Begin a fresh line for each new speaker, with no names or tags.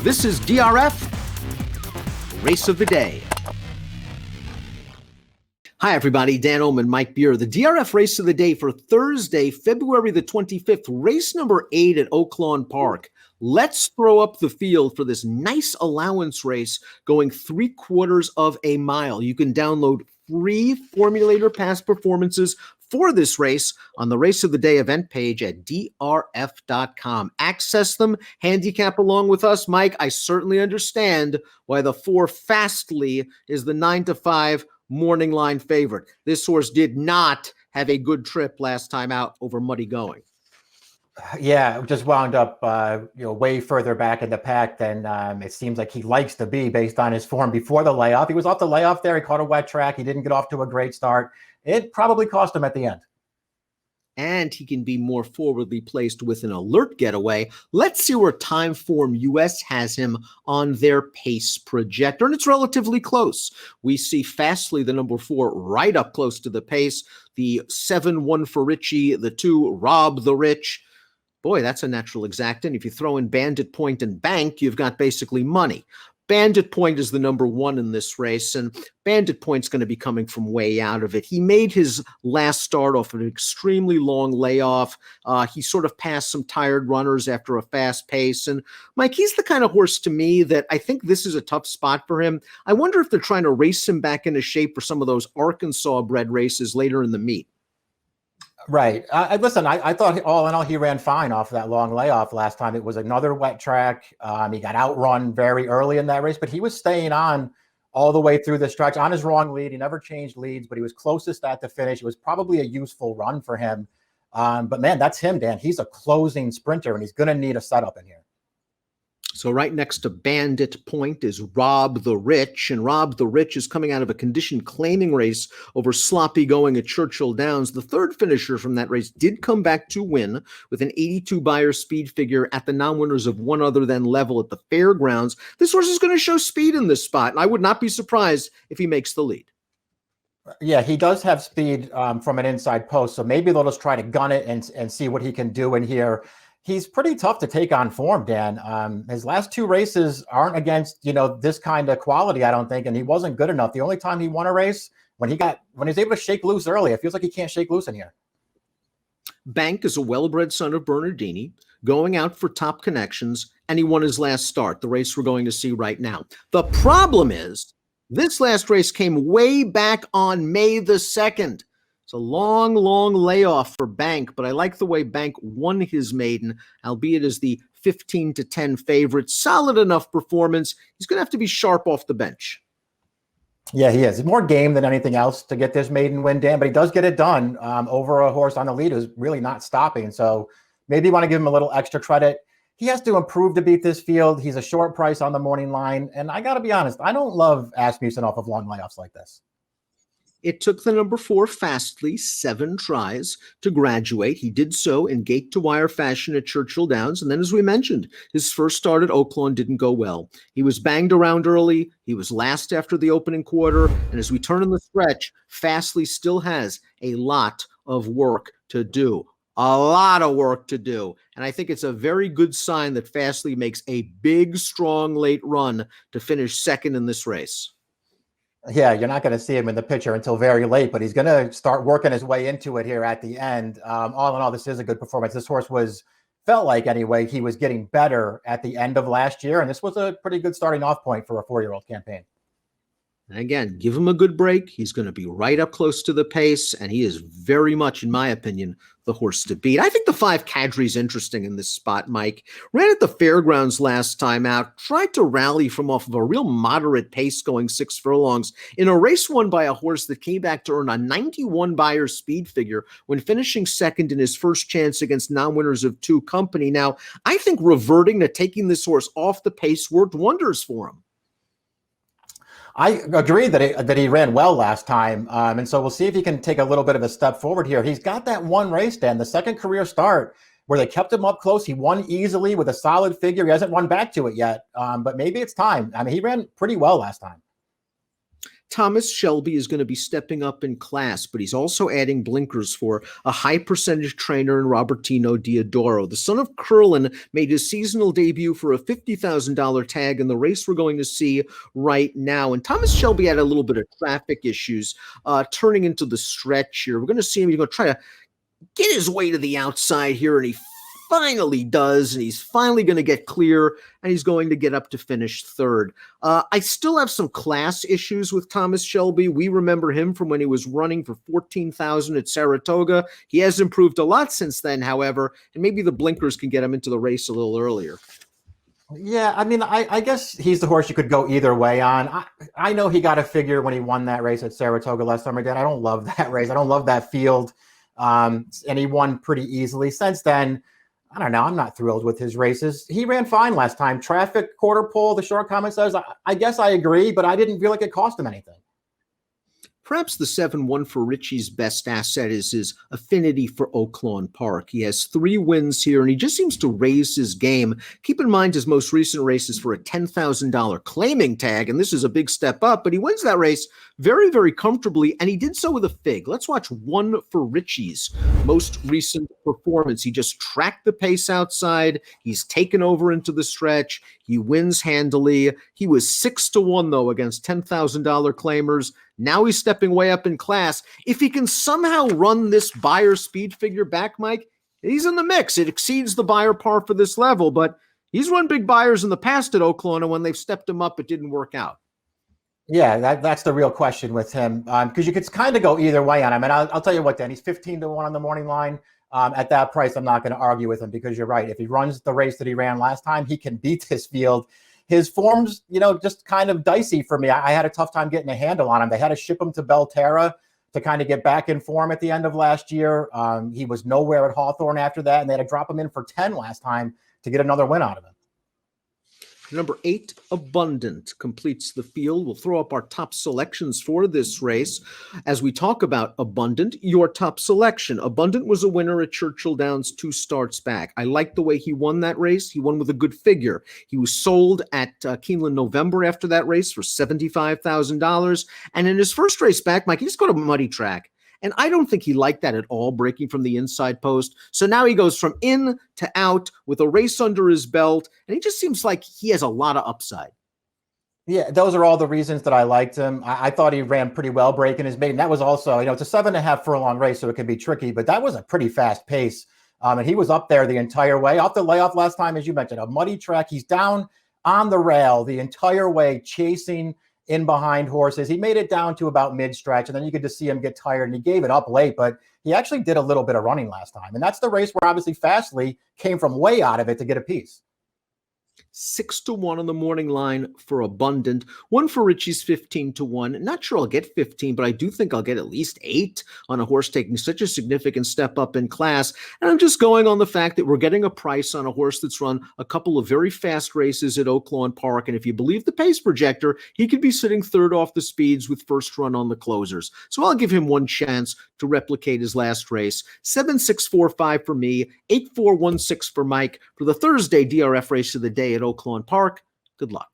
This is DRF Race of the Day. Hi, everybody. Dan Illman and Mike Beer. The DRF Race of the Day for Thursday, February the 25th, race number 8 at Oaklawn Park. Let's throw up the field for this nice allowance race going 3/4 of a mile. You can download free Formulator Pass performances for this race on the Race of the Day event page at DRF.com. Access them, handicap along with us. Mike, I certainly understand why the 4 Fastly is the 9 to 5 morning line favorite. This horse did not have a good trip last time out over muddy going.
Yeah, just wound up way further back in the pack than it seems like he likes to be based on his form before the layoff. He was off the layoff there. He caught a wet track. He didn't get off to a great start. It probably cost him at the end.
And he can be more forwardly placed with an alert getaway. Let's see where Timeform US has him on their pace projector, and it's relatively close. We see Fastly, the number 4, right up close to the pace. The 7, 1 for Richie, the 2, Rob the Rich. Boy, that's a natural exactant. If you throw in Bandit Point and Bank, you've got basically money. Bandit Point is the number 1 in this race, and Bandit Point's going to be coming from way out of it. He made his last start off an extremely long layoff. He sort of passed some tired runners after a fast pace. And Mike, he's the kind of horse to me that I think this is a tough spot for him. I wonder if they're trying to race him back into shape for some of those Arkansas-bred races later in the meet.
Right. Listen, I thought all in all, he ran fine off that long layoff last time. It was another wet track. He got outrun very early in that race, but he was staying on all the way through the stretch on his wrong lead. He never changed leads, but he was closest at the finish. It was probably a useful run for him. But man, that's him, Dan. He's a closing sprinter, and he's going to need a setup in here.
So right next to Bandit Point is Rob the Rich, and Rob the Rich is coming out of a condition claiming race over sloppy going at Churchill Downs. The third finisher from that race did come back to win with an 82 Beyer speed figure at the non-winners of one other than level at the fairgrounds. This horse is going to show speed in this spot, and I would not be surprised if he makes the lead.
Yeah, he does have speed from an inside post, so maybe they'll just try to gun it and see what he can do in here. He's pretty tough to take on form, Dan. His last 2 races aren't against, this kind of quality, I don't think, and he wasn't good enough. The only time he won a race when he was able to shake loose early, it feels like he can't shake loose in here.
Bank is a well-bred son of Bernardini, going out for top connections, and he won his last start, the race we're going to see right now. The problem is, this last race came way back on May the 2nd. It's a long, long layoff for Bank, but I like the way Bank won his maiden, albeit as the 15-10 favorite. Solid enough performance. He's going to have to be sharp off the bench.
Yeah, he is. It's more game than anything else to get this maiden win, Dan, but he does get it done over a horse on the lead who's really not stopping. So maybe you want to give him a little extra credit. He has to improve to beat this field. He's a short price on the morning line. And I got to be honest, I don't love Asmussen off of long layoffs like this.
It took the number 4 Fastly 7 tries to graduate. He did so in gate-to-wire fashion at Churchill Downs. And then, as we mentioned, his first start at Oaklawn didn't go well. He was banged around early. He was last after the opening quarter. And as we turn in the stretch, Fastly still has a lot of work to do. A lot of work to do. And I think it's a very good sign that Fastly makes a big, strong late run to finish second in this race.
Yeah, you're not going to see him in the picture until very late, but he's going to start working his way into it here at the end. All in all, this is a good performance. This horse felt like anyway, he was getting better at the end of last year, and this was a pretty good starting off point for a 4-year-old campaign.
And again, give him a good break. He's going to be right up close to the pace, and he is very much, in my opinion, the horse to beat. I think the 5 Kadri's interesting in this spot, Mike. Ran at the fairgrounds last time out, tried to rally from off of a real moderate pace going 6 furlongs in a race won by a horse that came back to earn a 91 Beyer speed figure when finishing second in his first chance against non-winners of 2 Company. Now, I think reverting to taking this horse off the pace worked wonders for him.
I agree that he ran well last time, and so we'll see if he can take a little bit of a step forward here. He's got that one race, Dan, the second career start, where they kept him up close. He won easily with a solid figure. He hasn't run back to it yet, but maybe it's time. I mean, he ran pretty well last time.
Thomas Shelby is going to be stepping up in class, but he's also adding blinkers for a high percentage trainer in Robertino Diodoro. The son of Curlin made his seasonal debut for a $50,000 tag in the race we're going to see right now. And Thomas Shelby had a little bit of traffic issues turning into the stretch here. We're going to see him. He's going to try to get his way to the outside here, and he finally does, and he's finally going to get clear, and he's going to get up to finish third. I still have some class issues with Thomas Shelby. We remember him from when he was running for 14,000 at Saratoga. He has improved a lot since then, however, and maybe the blinkers can get him into the race a little earlier.
Yeah, I mean, I guess he's the horse you could go either way on. I know he got a figure when he won that race at Saratoga last summer. Again, I don't love that race. I don't love that field. And he won pretty easily. Since then, I don't know. I'm not thrilled with his races. He ran fine last time. Traffic, quarter pole, the short comment says, I guess I agree, but I didn't feel like it cost him anything.
Perhaps the 7-1 for Richie's best asset is his affinity for Oaklawn Park. He has 3 wins here, and he just seems to raise his game. Keep in mind his most recent race is for a $10,000 claiming tag, and this is a big step up, but he wins that race very, very comfortably, and he did so with a fig. Let's watch 1 for Richie's most recent performance. He just tracked the pace outside. He's taken over into the stretch. He wins handily. He was 6-1, though, against $10,000 claimers. Now he's stepping way up in class. If he can somehow run this Beyer speed figure back, Mike, he's in the mix. It exceeds the Beyer par for this level, but he's run big Beyers in the past at Oaklawn, and when they've stepped him up, it didn't work out.
Yeah, that's the real question with him, because you could kind of go either way on him. And I'll tell you what, Dan, he's 15-1 on the morning line. At that price, I'm not going to argue with him, because you're right. If he runs the race that he ran last time, he can beat this field. His form's, just kind of dicey for me. I had a tough time getting a handle on him. They had to ship him to Belterra to kind of get back in form at the end of last year. He was nowhere at Hawthorne after that, and they had to drop him in for 10 last time to get another win out of him.
Number 8, Abundant, completes the field. We'll throw up our top selections for this race. As we talk about Abundant, your top selection. Abundant was a winner at Churchill Downs 2 starts back. I like the way he won that race. He won with a good figure. He was sold at Keeneland November after that race for $75,000. And in his first race back, Mike, he just got a muddy track. And I don't think he liked that at all, breaking from the inside post. So now he goes from in to out with a race under his belt, and he just seems like he has a lot of upside.
Yeah, those are all the reasons that I liked him. I thought he ran pretty well breaking his maiden. That was also, it's a 7.5 furlong race, so it can be tricky, but that was a pretty fast pace. And he was up there the entire way. Off the layoff last time, as you mentioned, a muddy track. He's down on the rail the entire way, chasing in behind horses. He made it down to about mid-stretch, and then you could just see him get tired, and he gave it up late, but he actually did a little bit of running last time. And that's the race where obviously Fastly came from way out of it to get a piece.
6-1 on the morning line for Abundant. 1 for Richie's 15-1. Not sure I'll get 15, but I do think I'll get at least 8 on a horse taking such a significant step up in class. And I'm just going on the fact that we're getting a price on a horse that's run a couple of very fast races at Oaklawn Park. And if you believe the pace projector, he could be sitting third off the speeds with first run on the closers. So I'll give him one chance to replicate his last race. 7-6-4-5 for me, 8-4-1-6 for Mike for the Thursday DRF race of the day at Oaklawn Park. Good luck.